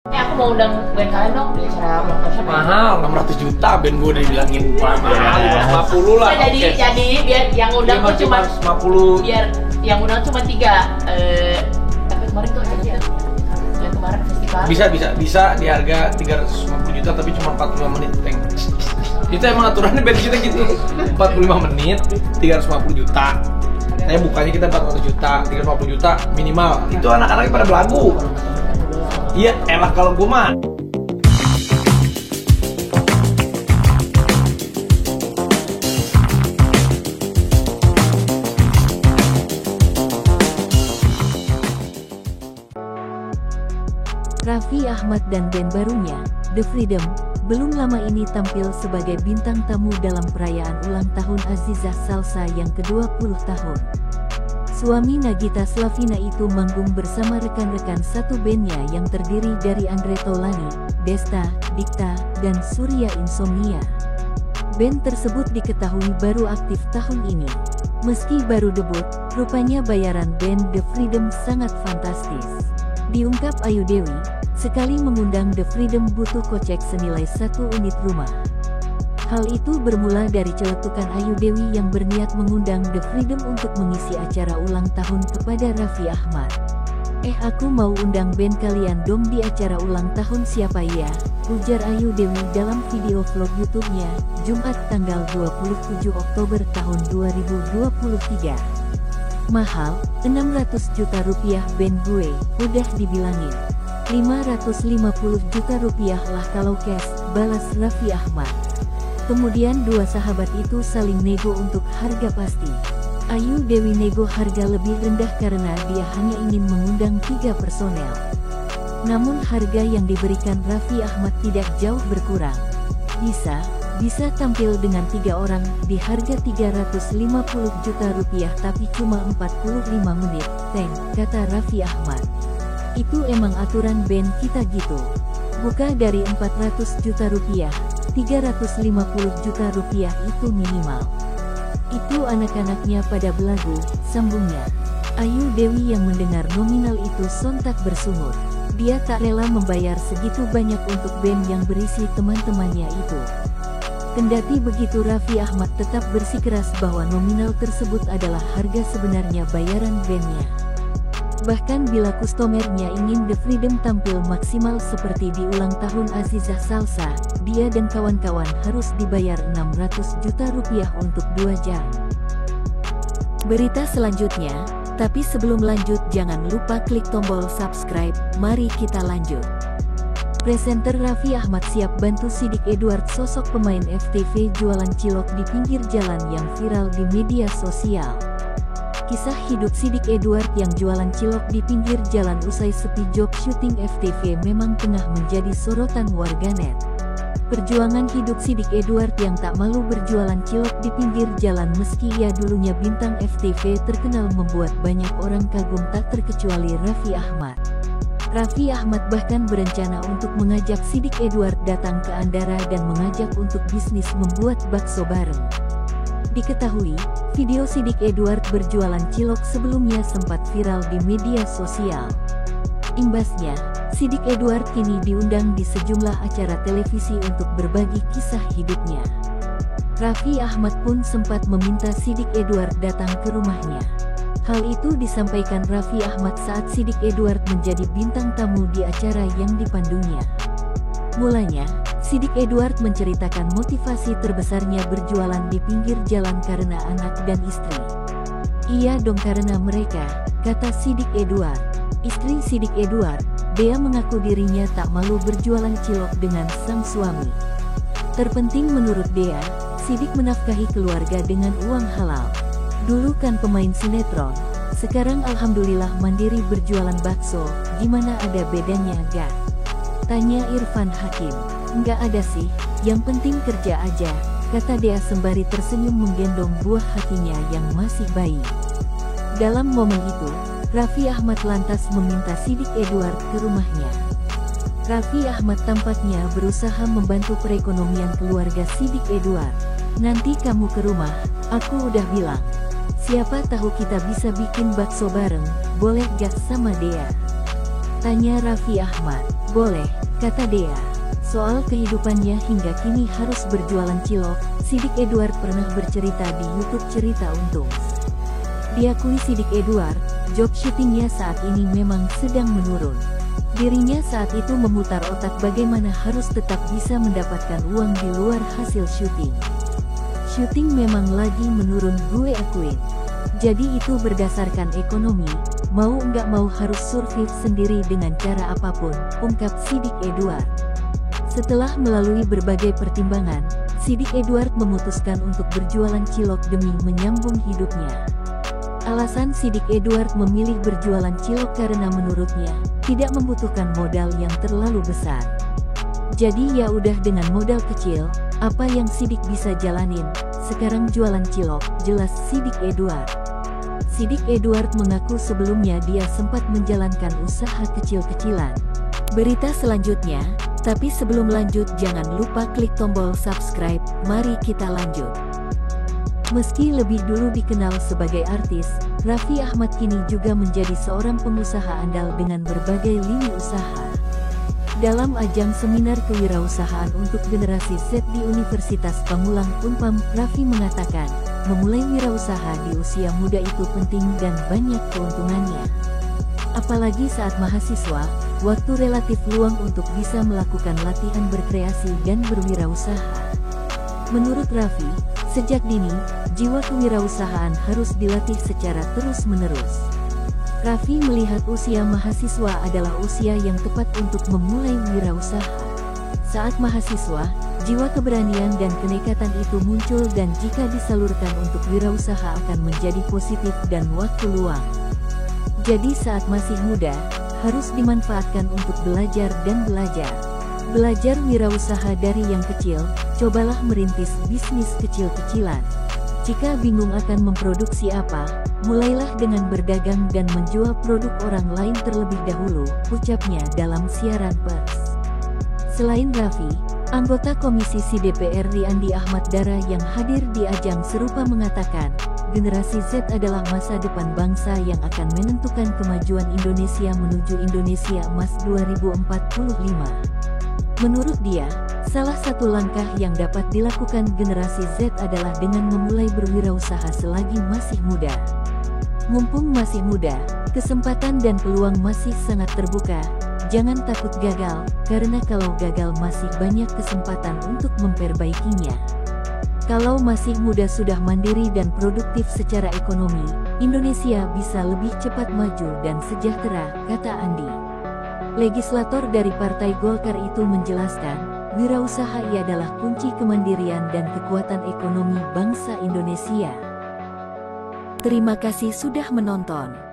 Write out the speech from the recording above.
Aku mau undang band kalian dong di acara ulang tahun siapa? Mahal, 600 juta band gue udah dibilangin mahal, 50 lah. Jadi biar yang undang tuh cuma 50. Biar yang undang cuma 3. Tapi kemarin tuh aja yang kemarin festival. Bisa di harga 350 juta tapi cuma 45 menit, Teng. Itu emang aturannya band kita gitu. 45 menit, 350 juta. Saya bukanya kita 400 juta, 350 juta minimal. Itu anak-anaknya pada belagu. Iya, enak kalau gue mah. Raffi Ahmad dan band barunya, The Freedom, belum lama ini tampil sebagai bintang tamu dalam perayaan ulang tahun Azizah Salsa yang ke-20 tahun. Suami Nagita Slavina itu manggung bersama rekan-rekan satu bandnya yang terdiri dari Andre Taulany, Desta, Dikta, dan Surya Insomnia. Band tersebut diketahui baru aktif tahun ini. Meski baru debut, rupanya bayaran band The Freedom sangat fantastis. Diungkap Ayu Dewi, sekali mengundang The Freedom butuh kocek senilai 1 unit rumah. Hal itu bermula dari celetukan Ayu Dewi yang berniat mengundang The Freedom untuk mengisi acara ulang tahun kepada Raffi Ahmad. Aku mau undang band kalian dong di acara ulang tahun siapa ya? Ujar Ayu Dewi dalam video vlog YouTube-nya, Jumat tanggal 27 Oktober tahun 2023. Mahal, 600 juta rupiah band gue, udah dibilangin. 550 juta rupiah lah kalau cash, balas Raffi Ahmad. Kemudian dua sahabat itu saling nego untuk harga pasti. Ayu Dewi nego harga lebih rendah karena dia hanya ingin mengundang 3 personel. Namun harga yang diberikan Raffi Ahmad tidak jauh berkurang. Bisa tampil dengan 3 orang di harga 350 juta rupiah tapi cuma 45 menit, Teng, kata Raffi Ahmad. Itu emang aturan band kita gitu. Buka dari 400 juta rupiah. 350 juta rupiah itu minimal. Itu anak-anaknya pada belagu, sambungnya. Ayu Dewi yang mendengar nominal itu sontak bersungut. Dia tak rela membayar segitu banyak untuk band yang berisi teman-temannya itu. Kendati begitu, Raffi Ahmad tetap bersikeras bahwa nominal tersebut adalah harga sebenarnya bayaran bandnya. Bahkan bila kustomernya ingin The Freedom tampil maksimal seperti di ulang tahun Azizah Salsa, dia dan kawan-kawan harus dibayar 600 juta rupiah untuk 2 jam. Berita selanjutnya, tapi sebelum lanjut jangan lupa klik tombol subscribe, mari kita lanjut. Presenter Raffi Ahmad siap bantu Sidik Edward. Sosok pemain FTV jualan cilok di pinggir jalan yang viral di media sosial. Kisah hidup Sidik Edward yang jualan cilok di pinggir jalan usai sepi job syuting FTV memang tengah menjadi sorotan warganet. Perjuangan hidup Sidik Edward yang tak malu berjualan cilok di pinggir jalan meski ia dulunya bintang FTV terkenal membuat banyak orang kagum, tak terkecuali Raffi Ahmad. Raffi Ahmad bahkan berencana untuk mengajak Sidik Edward datang ke Andara dan mengajak untuk bisnis membuat bakso bareng. Diketahui, video Sidik Edward berjualan cilok sebelumnya sempat viral di media sosial. Imbasnya, Sidik Edward kini diundang di sejumlah acara televisi untuk berbagi kisah hidupnya. Raffi Ahmad pun sempat meminta Sidik Edward datang ke rumahnya. Hal itu disampaikan Raffi Ahmad saat Sidik Edward menjadi bintang tamu di acara yang dipandunya. Mulanya, Sidik Edward menceritakan motivasi terbesarnya berjualan di pinggir jalan karena anak dan istri. Iya dong, karena mereka, kata Sidik Edward. Istri Sidik Edward, Dea, mengaku dirinya tak malu berjualan cilok dengan sang suami. Terpenting menurut Dea, Sidik menafkahi keluarga dengan uang halal. Dulu kan pemain sinetron, sekarang alhamdulillah mandiri berjualan bakso, gimana ada bedanya gak? Tanya Irfan Hakim. Nggak ada sih, yang penting kerja aja, kata Dea sembari tersenyum menggendong buah hatinya yang masih bayi. Dalam momen itu, Raffi Ahmad lantas meminta Sidik Edward ke rumahnya. Raffi Ahmad tampaknya berusaha membantu perekonomian keluarga Sidik Edward. Nanti kamu ke rumah, aku udah bilang. Siapa tahu kita bisa bikin bakso bareng, boleh gak sama Dea? Tanya Raffi Ahmad. Boleh, kata Dea. Soal kehidupannya hingga kini harus berjualan cilok, Sidik Edward pernah bercerita di YouTube Cerita Untung. Diakui Sidik Edward, job syutingnya saat ini memang sedang menurun. Dirinya saat itu memutar otak bagaimana harus tetap bisa mendapatkan uang di luar hasil syuting. Syuting memang lagi menurun, gue akuin. Jadi itu berdasarkan ekonomi, mau nggak mau harus survive sendiri dengan cara apapun, ungkap Sidik Edward. Setelah melalui berbagai pertimbangan, Sidik Edward memutuskan untuk berjualan cilok demi menyambung hidupnya. Alasan Sidik Edward memilih berjualan cilok karena menurutnya, tidak membutuhkan modal yang terlalu besar. Jadi ya udah dengan modal kecil, apa yang Sidik bisa jalanin, sekarang jualan cilok, jelas Sidik Edward. Sidik Edward mengaku sebelumnya dia sempat menjalankan usaha kecil-kecilan. Berita selanjutnya, tapi sebelum lanjut jangan lupa klik tombol subscribe, mari kita lanjut. Meski lebih dulu dikenal sebagai artis, Raffi Ahmad kini juga menjadi seorang pengusaha andal dengan berbagai lini usaha. Dalam ajang seminar kewirausahaan untuk generasi Z di Universitas Pamulang Unpam, Raffi mengatakan, memulai wirausaha di usia muda itu penting dan banyak keuntungannya. Apalagi saat mahasiswa, waktu relatif luang untuk bisa melakukan latihan berkreasi dan berwirausaha. Menurut Raffi, sejak dini, jiwa kewirausahaan harus dilatih secara terus-menerus. Raffi melihat usia mahasiswa adalah usia yang tepat untuk memulai wirausaha. Saat mahasiswa, jiwa keberanian dan kenekatan itu muncul dan jika disalurkan untuk wirausaha akan menjadi positif dan waktu luang. Jadi saat masih muda, harus dimanfaatkan untuk belajar dan belajar. Belajar wirausaha dari yang kecil, cobalah merintis bisnis kecil-kecilan. Jika bingung akan memproduksi apa, mulailah dengan berdagang dan menjual produk orang lain terlebih dahulu, ucapnya dalam siaran pers. Selain Raffi, anggota Komisi Si DPR Andi Ahmad Dara yang hadir di ajang serupa mengatakan, generasi Z adalah masa depan bangsa yang akan menentukan kemajuan Indonesia menuju Indonesia Emas 2045. Menurut dia, salah satu langkah yang dapat dilakukan generasi Z adalah dengan memulai berwirausaha selagi masih muda. Mumpung masih muda, kesempatan dan peluang masih sangat terbuka, jangan takut gagal, karena kalau gagal masih banyak kesempatan untuk memperbaikinya. Kalau masih muda sudah mandiri dan produktif secara ekonomi, Indonesia bisa lebih cepat maju dan sejahtera, kata Andi. Legislator dari Partai Golkar itu menjelaskan, wirausaha adalah kunci kemandirian dan kekuatan ekonomi bangsa Indonesia. Terima kasih sudah menonton.